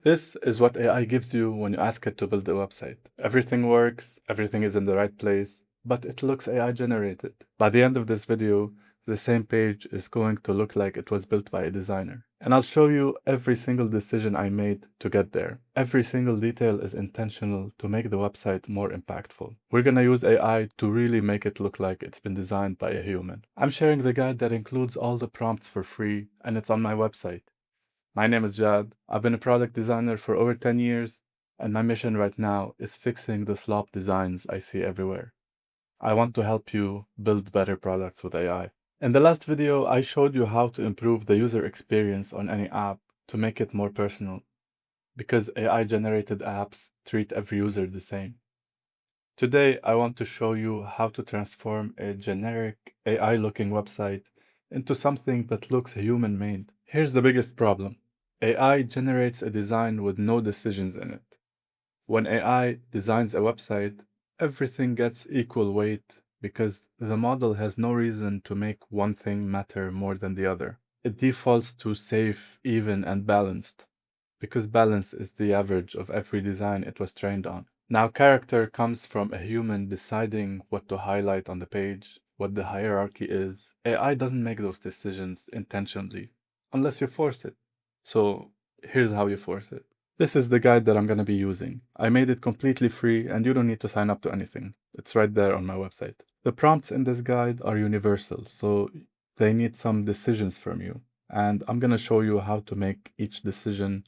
This is what AI gives you when you ask it to build a website. Everything works, everything is in the right place, but it looks AI generated. By the end of this video, the same page is going to look like it was built by a designer. And I'll show you every single decision I made to get there. Every single detail is intentional to make the website more impactful. We're gonna use AI to really make it look like it's been designed by a human. I'm sharing the guide that includes all the prompts for free, and it's on my website. My name is Jad. I've been a product designer for over 10 years, and my mission right now is fixing the slop designs I see everywhere. I want to help you build better products with AI. In the last video, I showed you how to improve the user experience on any app to make it more personal, because AI-generated apps treat every user the same. Today, I want to show you how to transform a generic AI-looking website into something that looks human-made. Here's the biggest problem. AI generates a design with no decisions in it. When AI designs a website, everything gets equal weight because the model has no reason to make one thing matter more than the other. It defaults to safe, even, and balanced, because balance is the average of every design it was trained on. Now, character comes from a human deciding what to highlight on the page, what the hierarchy is. AI doesn't make those decisions intentionally, unless you force it. So, here's how you force it. This is the guide that I'm going to be using. I made it completely free and you don't need to sign up to anything. It's right there on my website. The prompts in this guide are universal, so they need some decisions from you. And I'm going to show you how to make each decision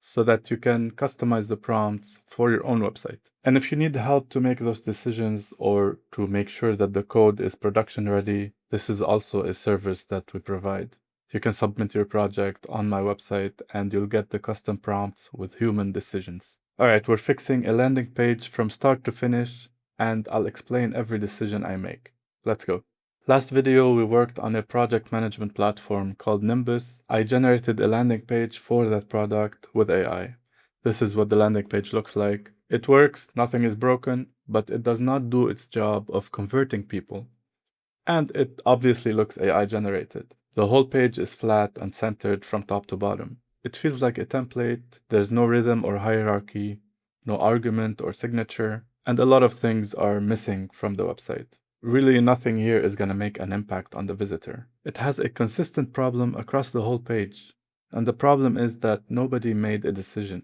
so that you can customize the prompts for your own website. And if you need help to make those decisions or to make sure that the code is production ready, this is also a service that we provide. You can submit your project on my website and you'll get the custom prompts with human decisions. All right, we're fixing a landing page from start to finish, and I'll explain every decision I make. Let's go. Last video, we worked on a project management platform called Nimbus. I generated a landing page for that product with AI. This is what the landing page looks like. It works, nothing is broken, but it does not do its job of converting people. And it obviously looks AI generated. The whole page is flat and centered from top to bottom. It feels like a template, there's no rhythm or hierarchy, no argument or signature, and a lot of things are missing from the website. Really, nothing here is going to make an impact on the visitor. It has a consistent problem across the whole page, and the problem is that nobody made a decision.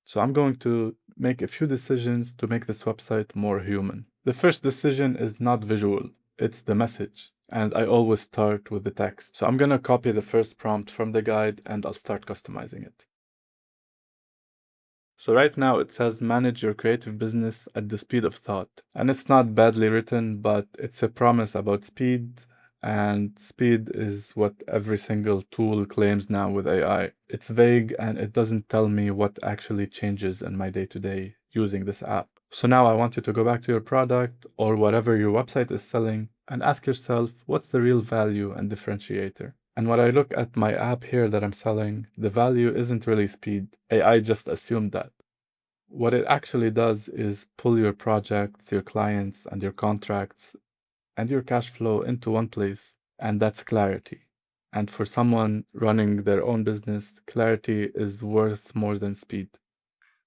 So I'm going to make a few decisions to make this website more human. The first decision is not visual, it's the message. And I always start with the text. So I'm going to copy the first prompt from the guide and I'll start customizing it. So right now it says manage your creative business at the speed of thought. And it's not badly written, but it's a promise about speed. And speed is what every single tool claims now with AI. It's vague and it doesn't tell me what actually changes in my day-to-day using this app. So now I want you to go back to your product or whatever your website is selling and ask yourself, what's the real value and differentiator? And when I look at my app here that I'm selling, the value isn't really speed. AI just assumed that. What it actually does is pull your projects, your clients, and your contracts and your cash flow into one place, and that's clarity. And for someone running their own business, clarity is worth more than speed.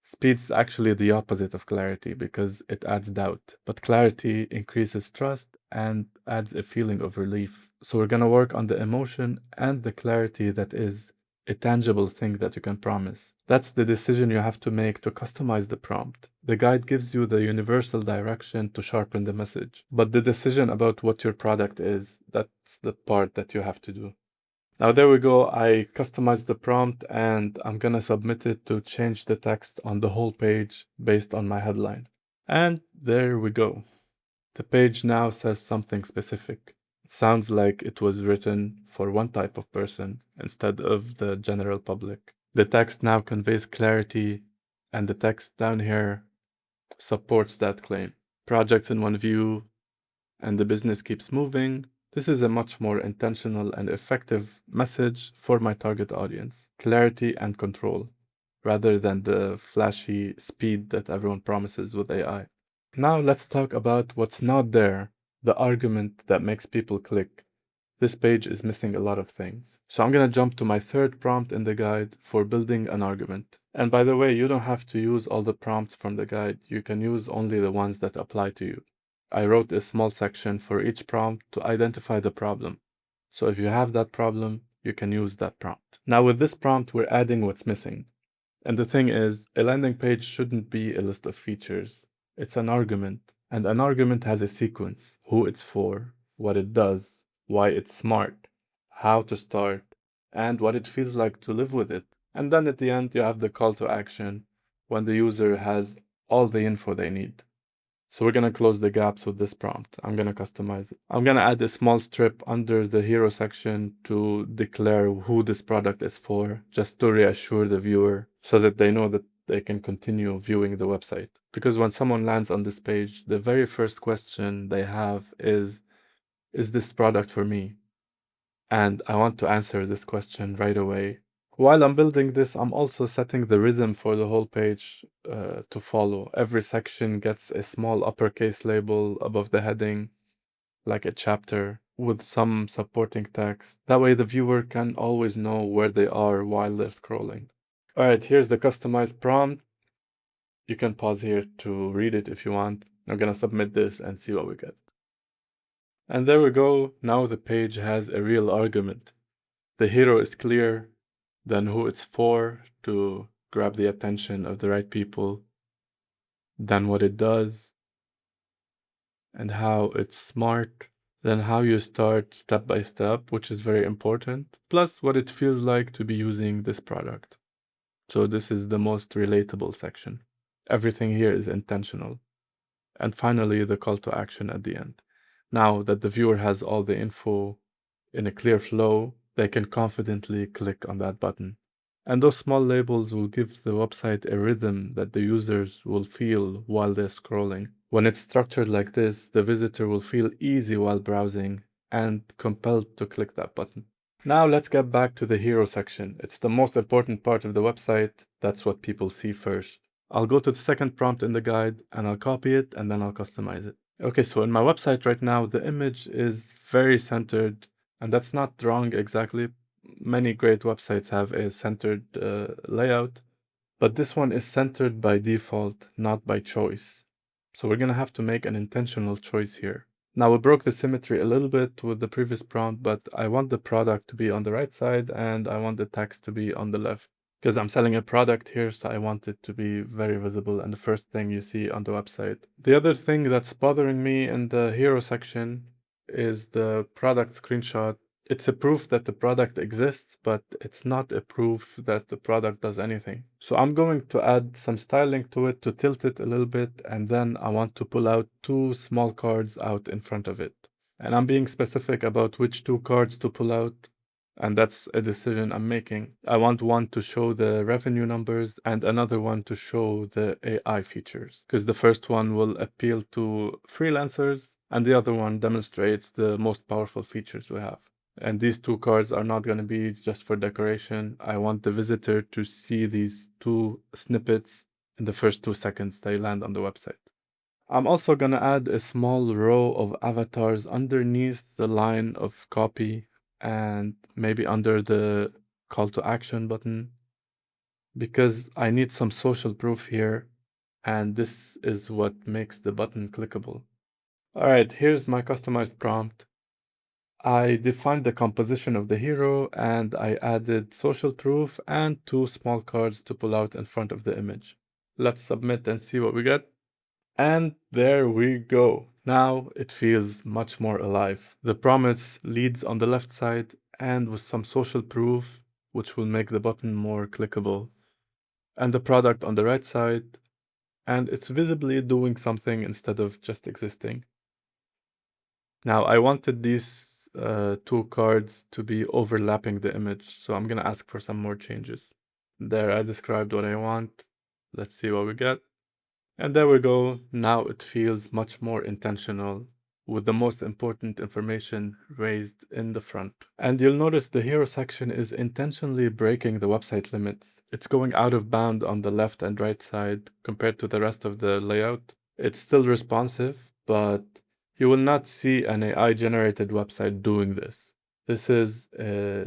Speed's actually the opposite of clarity because it adds doubt, but clarity increases trust and adds a feeling of relief. So we're gonna work on the emotion and the clarity that is a tangible thing that you can promise. That's the decision you have to make to customize the prompt. The guide gives you the universal direction to sharpen the message, but the decision about what your product is, that's the part that you have to do. Now there we go, I customized the prompt and I'm gonna submit it to change the text on the whole page based on my headline. And there we go. The page now says something specific. It sounds like it was written for one type of person instead of the general public. The text now conveys clarity and the text down here supports that claim. Projects in one view and the business keeps moving. This is a much more intentional and effective message for my target audience. Clarity and control, rather than the flashy speed that everyone promises with AI. Now let's talk about what's not there, the argument that makes people click. This page is missing a lot of things. So I'm gonna jump to my third prompt in the guide for building an argument. And by the way, you don't have to use all the prompts from the guide. You can use only the ones that apply to you. I wrote a small section for each prompt to identify the problem. So if you have that problem, you can use that prompt. Now with this prompt, we're adding what's missing. And the thing is, a landing page shouldn't be a list of features. It's an argument. And an argument has a sequence: who it's for, what it does, why it's smart, how to start, and what it feels like to live with it. And then at the end, you have the call to action when the user has all the info they need. So we're going to close the gaps with this prompt. I'm going to customize it. I'm going to add a small strip under the hero section to declare who this product is for, just to reassure the viewer so that they know that they can continue viewing the website. Because when someone lands on this page, the very first question they have is this product for me? And I want to answer this question right away. While I'm building this, I'm also setting the rhythm for the whole page to follow. Every section gets a small uppercase label above the heading, like a chapter, with some supporting text. That way the viewer can always know where they are while they're scrolling. All right, here's the customized prompt. You can pause here to read it if you want. I'm gonna submit this and see what we get. And there we go. Now the page has a real argument. The hero is clear, then who it's for to grab the attention of the right people, then what it does, and how it's smart, then how you start step by step, which is very important, plus what it feels like to be using this product. So this is the most relatable section. Everything here is intentional. And finally, the call to action at the end. Now that the viewer has all the info in a clear flow, they can confidently click on that button. And those small labels will give the website a rhythm that the users will feel while they're scrolling. When it's structured like this, the visitor will feel easy while browsing and compelled to click that button. Now let's get back to the hero section. It's the most important part of the website. That's what people see first. I'll go to the second prompt in the guide and I'll copy it and then I'll customize it. Okay, so in my website right now, the image is very centered, and that's not wrong exactly. Many great websites have a centered layout, but this one is centered by default, not by choice. So we're gonna have to make an intentional choice here. Now we broke the symmetry a little bit with the previous prompt, but I want the product to be on the right side and I want the text to be on the left. Because I'm selling a product here, so I want it to be very visible and the first thing you see on the website. The other thing that's bothering me in the hero section is the product screenshot. It's a proof that the product exists, but it's not a proof that the product does anything. So I'm going to add some styling to it to tilt it a little bit, and then I want to pull out two small cards out in front of it. And I'm being specific about which two cards to pull out, and that's a decision I'm making. I want one to show the revenue numbers and another one to show the AI features, because the first one will appeal to freelancers and the other one demonstrates the most powerful features we have. And these two cards are not going to be just for decoration. I want the visitor to see these two snippets in the first 2 seconds they land on the website. I'm also going to add a small row of avatars underneath the line of copy and maybe under the call to action button, because I need some social proof here, and this is what makes the button clickable. All right, here's my customized prompt. I defined the composition of the hero and I added social proof and two small cards to pull out in front of the image. Let's submit and see what we get. And there we go. Now it feels much more alive. The promise leads on the left side and with some social proof, which will make the button more clickable. And the product on the right side, and it's visibly doing something instead of just existing. Now I wanted these two cards to be overlapping the image, so I'm gonna ask for some more changes. There, I described what I want. Let's see what we get. And there we go. Now it feels much more intentional, with the most important information raised in the front. And you'll notice the hero section is intentionally breaking the website limits. It's going out of bound on the left and right side compared to the rest of the layout. It's still responsive, but you will not see an AI-generated website doing this. This is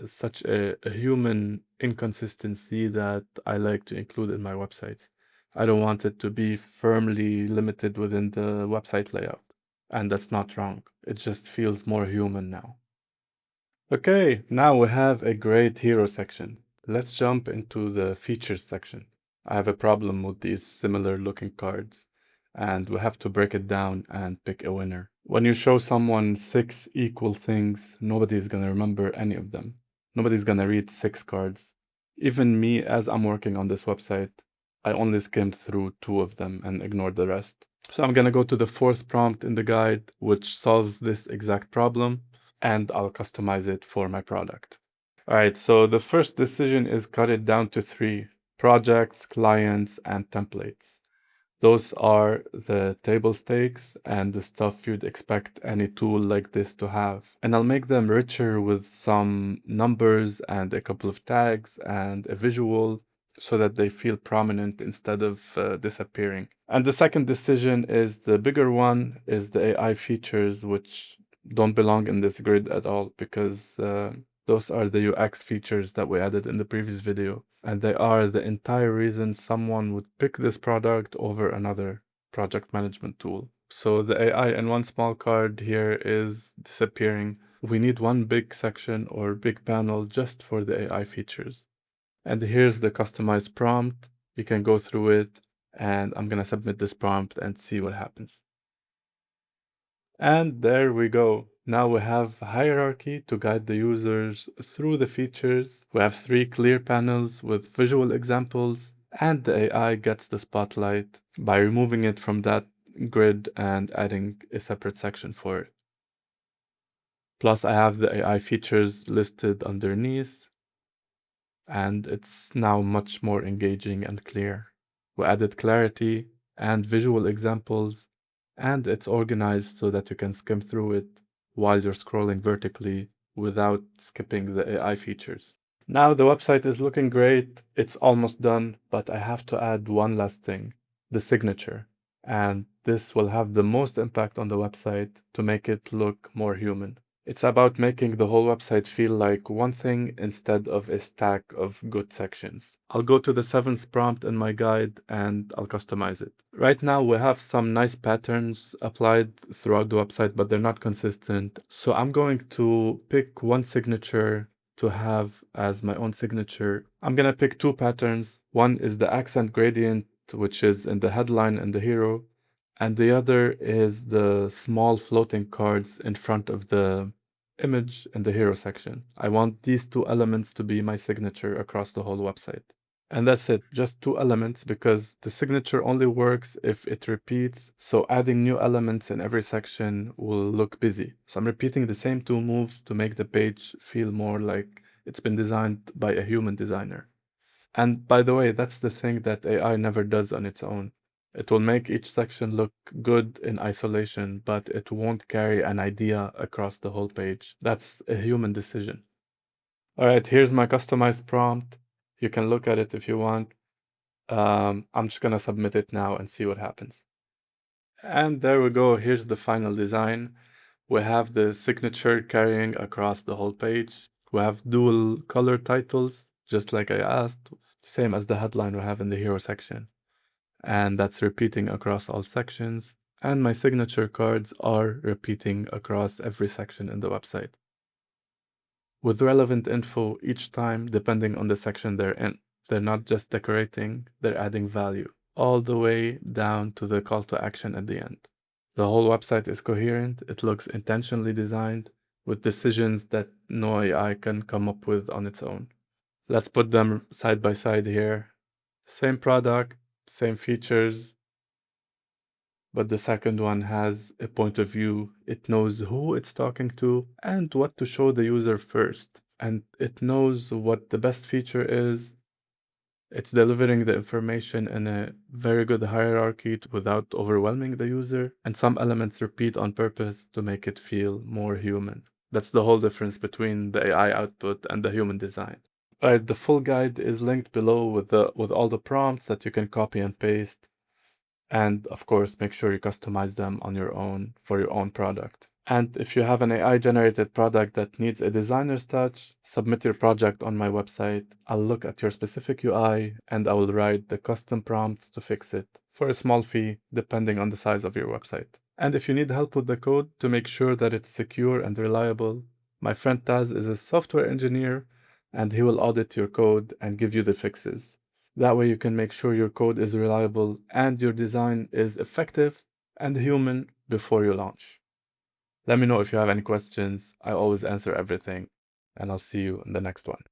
such a human inconsistency that I like to include in my websites. I don't want it to be firmly limited within the website layout. And that's not wrong. It just feels more human now. Okay, now we have a great hero section. Let's jump into the features section. I have a problem with these similar looking cards, and we have to break it down and pick a winner. When you show someone 6 equal things, nobody's gonna remember any of them. Nobody's gonna read 6 cards. Even me, as I'm working on this website, I only skimmed through 2 of them and ignored the rest. So I'm gonna go to the 4th prompt in the guide, which solves this exact problem, and I'll customize it for my product. All right, so the first decision is cut it down to 3: projects, clients, and templates. Those are the table stakes and the stuff you'd expect any tool like this to have. And I'll make them richer with some numbers and a couple of tags and a visual so that they feel prominent instead of disappearing. And the second decision is the bigger one, is the AI features, which don't belong in this grid at all because those are the UX features that we added in the previous video. And they are the entire reason someone would pick this product over another project management tool. So the AI in one small card here is disappearing. We need one big section or big panel just for the AI features. And here's the customized prompt. You can go through it, and I'm gonna submit this prompt and see what happens. And there we go. Now we have hierarchy to guide the users through the features. We have 3 clear panels with visual examples, and the AI gets the spotlight by removing it from that grid and adding a separate section for it. Plus, I have the AI features listed underneath, and it's now much more engaging and clear. We added clarity and visual examples, and it's organized so that you can skim through it while you're scrolling vertically without skipping the AI features. Now the website is looking great, it's almost done, but I have to add one last thing, the signature. And this will have the most impact on the website to make it look more human. It's about making the whole website feel like one thing instead of a stack of good sections. I'll go to the 7th prompt in my guide and I'll customize it. Right now we have some nice patterns applied throughout the website, but they're not consistent. So I'm going to pick one signature to have as my own signature. I'm gonna pick 2 patterns. One is the accent gradient, which is in the headline and the hero, and the other is the small floating cards in front of the image in the hero section. I want these 2 elements to be my signature across the whole website. And that's it, just 2 elements, because the signature only works if it repeats. So adding new elements in every section will look busy. So I'm repeating the same 2 moves to make the page feel more like it's been designed by a human designer. And by the way, that's the thing that AI never does on its own. It will make each section look good in isolation, but it won't carry an idea across the whole page. That's a human decision. All right, here's my customized prompt. You can look at it if you want. I'm just gonna submit it now and see what happens. And there we go, here's the final design. We have the signature carrying across the whole page. We have dual color titles, just like I asked, same as the headline we have in the hero section. And that's repeating across all sections. And my signature cards are repeating across every section in the website, with relevant info each time depending on the section they're in. They're not just decorating, they're adding value, all the way down to the call to action at the end. The whole website is coherent, it looks intentionally designed, with decisions that no AI can come up with on its own. Let's put them side by side here. Same product, same features, but the second one has a point of view. It knows who it's talking to and what to show the user first. And it knows what the best feature is. It's delivering the information in a very good hierarchy without overwhelming the user. And some elements repeat on purpose to make it feel more human. That's the whole difference between the AI output and the human design. Alright, the full guide is linked below with all the prompts that you can copy and paste. And of course, make sure you customize them on your own for your own product. And if you have an AI-generated product that needs a designer's touch, submit your project on my website. I'll look at your specific UI and I will write the custom prompts to fix it for a small fee, depending on the size of your website. And if you need help with the code to make sure that it's secure and reliable, my friend Taz is a software engineer and he will audit your code and give you the fixes. That way you can make sure your code is reliable and your design is effective and human before you launch. Let me know if you have any questions. I always answer everything, and I'll see you in the next one.